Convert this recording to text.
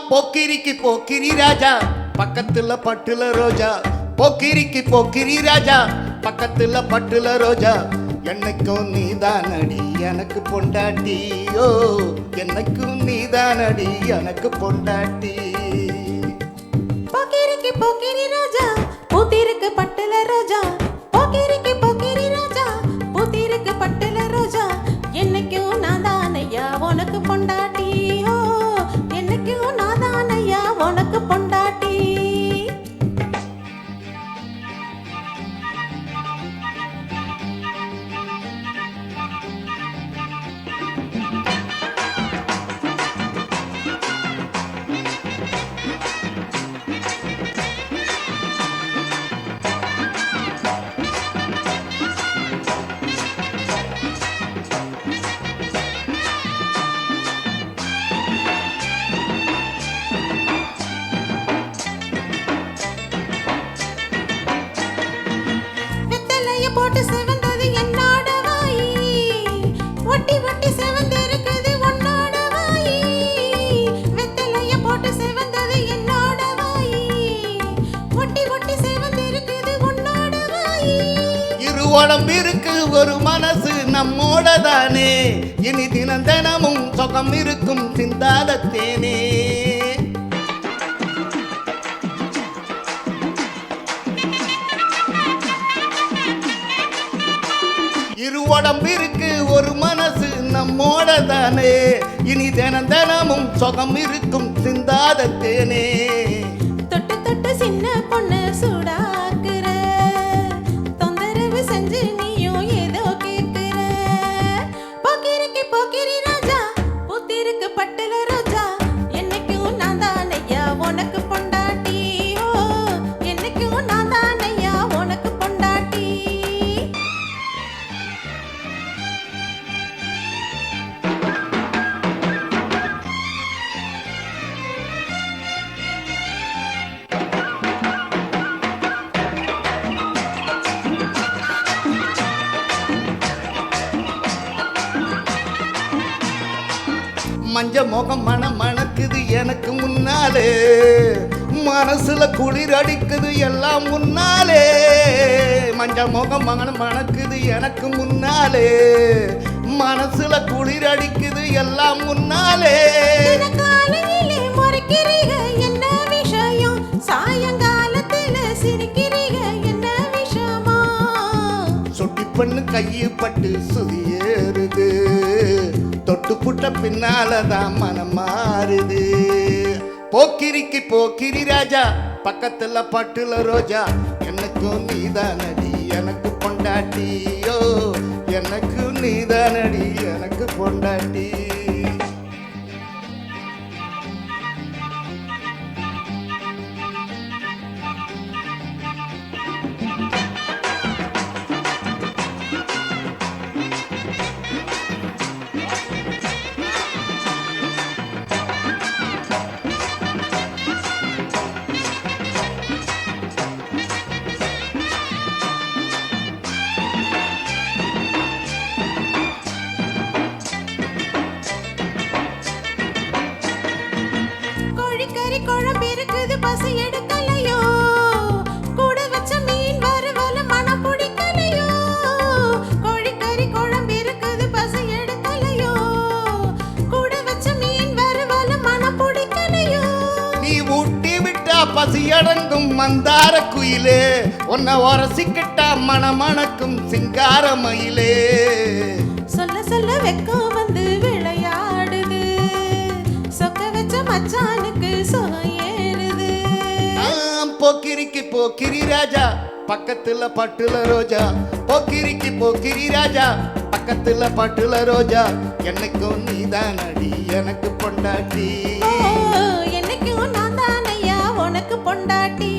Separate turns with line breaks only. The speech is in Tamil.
போக்கிரிக்கு போக்கிரி ராஜா பக்கத்துல பட்டுல ரோஜா. போக்கிரிக்கு போக்கிரி ராஜா பக்கத்துல பட்டுல ரோஜா. என்னைக்கும் நீதானடி எனக்கு பொண்டாட்டி. ஓ என்னைக்கும் நீதானடி எனக்கு பொண்டாட்டி.
போக்கிரிக்கு போக்கிரி ராஜா பூத்திருக்கு பட்டுல ரோஜா. போக்கிரிக்கு போக்கிரி ராஜா பூத்திருக்கு பட்டுல ரோஜா. என்னைக்கும் நான் தானையா உனக்கு பொண்டாட்டி. ஓ என்னைக்கும் நான் தானையா உனக்கு பொண்டாட்டி. போட்டு செவந்தது என்னோட வாயி. ஒட்டி ஒட்டி செவந்திருக்குது உன்னோட வாயி. வெத்தலைய போட்டு செவந்தது என்னோட வாயி. ஒட்டி ஒட்டி செவந்திருக்குது உன்னோட வாயி.
இரு உடம்பிற்கு ஒரு மனசு நம்மோட தானே. இனி தினம் தினமும் சுகம் இருக்கும் சிந்தாத தேனே. இரு உடம்பிற்கு ஒரு மனசு நம்மோட தானே. இனி தினம் தினமும் சுகம் இருக்கும் சிந்தாத தேனே.
தொட்டு தொட்டு சின்ன பொண்ணு சூடாக்குற. தொந்தரவு செஞ்சு நீயும் ஏதோ கேட்கிற. போக்கிரிக்கு போக்கிரி ராஜா பூத்திருக்கு பட்டுல ரோஜா. என்னைக்கும் நான் தானையா உனக்கு பொண்டாட்டி. ஓ என்னைக்கும் நான் தானையா உனக்கு பொண்டாட்டி.
மஞ்ச முகம் மணக்குது எனக்கு முன்னாலே. மனசுல குளிர் அடிக்குது எல்லாம் முன்னாலே. மஞ்ச முகம் மணக்குது எனக்கு முன்னாலே. மனசுல குளிர் அடிக்குது எல்லாம் முன்னாலே.
காலையிலே முறைக்கிறீங்க என்ன விஷயம். சாயங்காலத்துல சிரிக்கிறீங்க என்ன விஷயமா.
சொட்டி பண்ணு கையை பட்டு சுதியேறுது. தொட்டு புட்ட பின்னாலதான் மனம் மாறுது. போக்கிரிக்கு போக்கிரி ராஜா பக்கத்துல பட்டுல ரோஜா. எனக்கும் நீதானடி எனக்கு பொண்டாட்டி. ஓ எனக்கு நீதானடி எனக்கு பொண்டாட்டி.
கோழிக்கறி குழம்பு இருக்குது பசி எடுக்கலையோ. கூட வச்ச மீன் வறுவல மனம் பிடிக்கலையோ. கோழிக்கறி குழம்பு இருக்குது பசி எடுக்கலையோ. கூட வச்ச மீன் வறுவல மனம் பிடிக்கலையோ.
நீ ஊட்டி விட்டா பசியடங்கும் மந்தார குயிலே. உன்னை உரசிக்கிட்டா மணமணக்கும் சிங்கார மயிலே. சொல்ல
சொல்ல வெக்கம் வந்து விளையாடுது. சொக்க வச்ச மச்சானுக்கு சுகம் ஏறுது.
போக்கிரிக்கு போக்கிரி ராஜா பக்கத்துல பட்டுல ரோஜா. போக்கிரிக்கு போக்கிரி ராஜா பக்கத்துல பட்டுல ரோஜா. என்னைக்கும் நீதானடி எனக்கு பொண்டாட்டி.
ஓ என்னைக்கும் நான் தானையா உனக்கு பொண்டாட்டி.